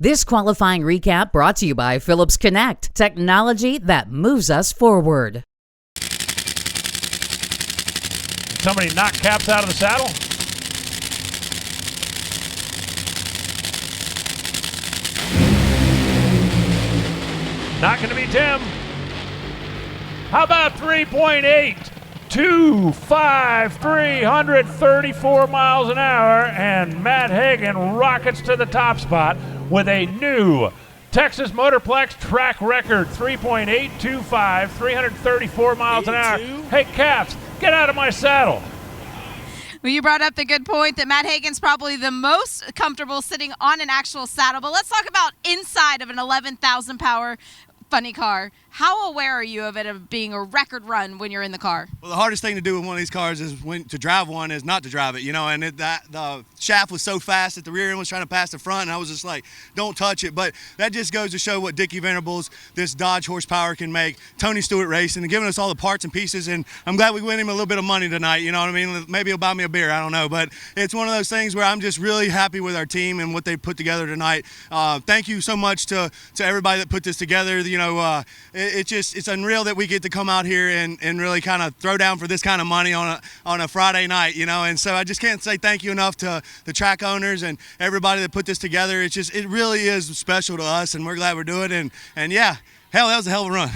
This qualifying recap brought to you by Phillips Connect, technology that moves us forward. Somebody knocked Caps out of the saddle. Not going to be Tim. How about 3.8? 334 miles an hour, and Matt Hagan rockets to the top spot with a new Texas Motorplex track record, 3.825, 334 miles an hour. Hey, Caps, get out of my saddle. Well, you brought up the good point that Matt Hagan's probably the most comfortable sitting on an actual saddle. But let's talk about inside of an 11,000 power funny car. How aware are you of it of being a record run when you're in the car? Well, the hardest thing to do with one of these cars is to drive one is not to drive it, you know, and the shaft was so fast that the rear end was trying to pass the front, and I was just like, don't touch it. But that just goes to show what Dickie Venables, this Dodge horsepower can make, Tony Stewart Racing, and giving us all the parts and pieces, and I'm glad we win him a little bit of money tonight, you know what I mean? Maybe he'll buy me a beer, I don't know, but it's one of those things where I'm just really happy with our team and what they put together tonight. Thank you so much to everybody that put this together. You know, it's unreal that we get to come out here and really kind of throw down for this kind of money on a Friday night, you know, and so I just can't say thank you enough to the track owners and everybody that put this together. It really is special to us, and we're glad we're doing it, and yeah, hell, that was a hell of a run.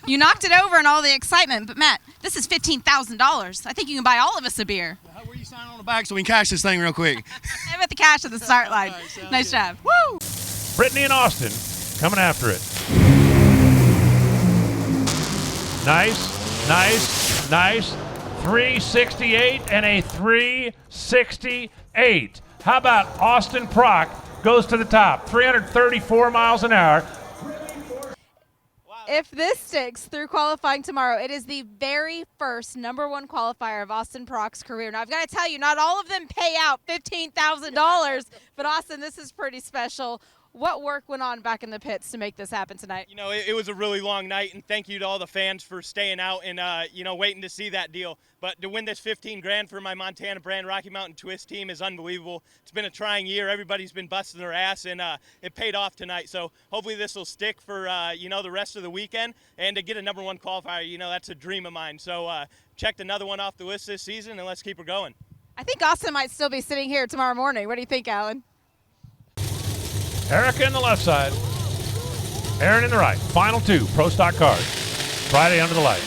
You knocked it over in all the excitement, but Matt, this is $15,000. I think you can buy all of us a beer. How were you signing on the back so we can cash this thing real quick? Hey, with the cash at the start line. Right, nice job. Woo! Brittany and Austin coming after it. Nice, nice, nice. 368 and a 368. How about Austin Prock goes to the top, 334 miles an hour. If this sticks through qualifying tomorrow, it is the very first #1 qualifier of Austin Prock's career. Now, I've got to tell you, not all of them pay out $15,000, but Austin, this is pretty special. What work went on back in the pits to make this happen tonight? You know, it was a really long night, and thank you to all the fans for staying out and, you know, waiting to see that deal. But to win this $15,000 for my Montana brand Rocky Mountain Twist team is unbelievable. It's been a trying year. Everybody's been busting their ass, and it paid off tonight. So hopefully this will stick for, you know, the rest of the weekend. And to get a #1 qualifier, you know, that's a dream of mine. So checked another one off the list this season, and let's keep her going. I think Austin might still be sitting here tomorrow morning. What do you think, Alan? Erica in the left side, Aaron in the right. Final two, Pro Stock cars. Friday under the light.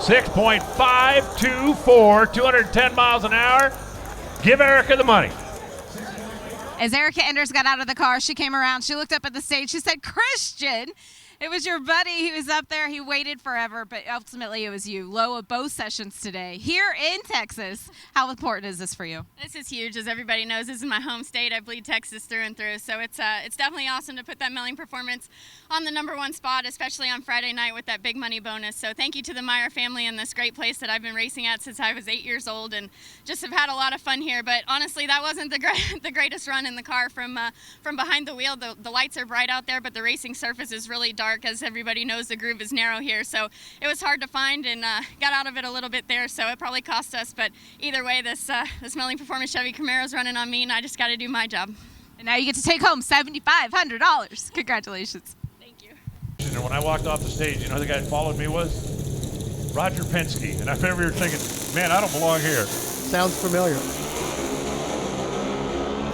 .524, 210 miles an hour. Give Erica the money. As Erica Enders got out of the car, she came around, she looked up at the stage, she said, Christian, it was your buddy. He was up there. He waited forever, but ultimately it was you. Low of both sessions today here in Texas. How important is this for you? This is huge. As everybody knows, this is my home state. I bleed Texas through and through. So it's definitely awesome to put that milling performance on the #1 spot, especially on Friday night with that big money bonus. So thank you to the Meyer family and this great place that I've been racing at since I was 8 years old, and just have had a lot of fun here. But honestly, that wasn't the greatest run in the car from behind the wheel. The lights are bright out there, but the racing surface is really dark. As everybody knows, the groove is narrow here, so it was hard to find, and got out of it a little bit there, so it probably cost us. But either way, this milling performance Chevy Camaro's running on me, and I just got to do my job. And now you get to take home $7,500. Congratulations. Thank you. And when I walked off the stage, you know who the guy that followed me was? Roger Penske. And I remember thinking, man, I don't belong here. Sounds familiar.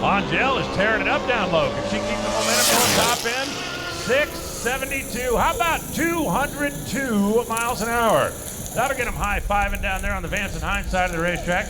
Angelle is tearing it up down low. Can she keep the momentum going top end? 672. How about 202 miles an hour? That'll get them high-fiving down there on the Vance and Hines side of the racetrack.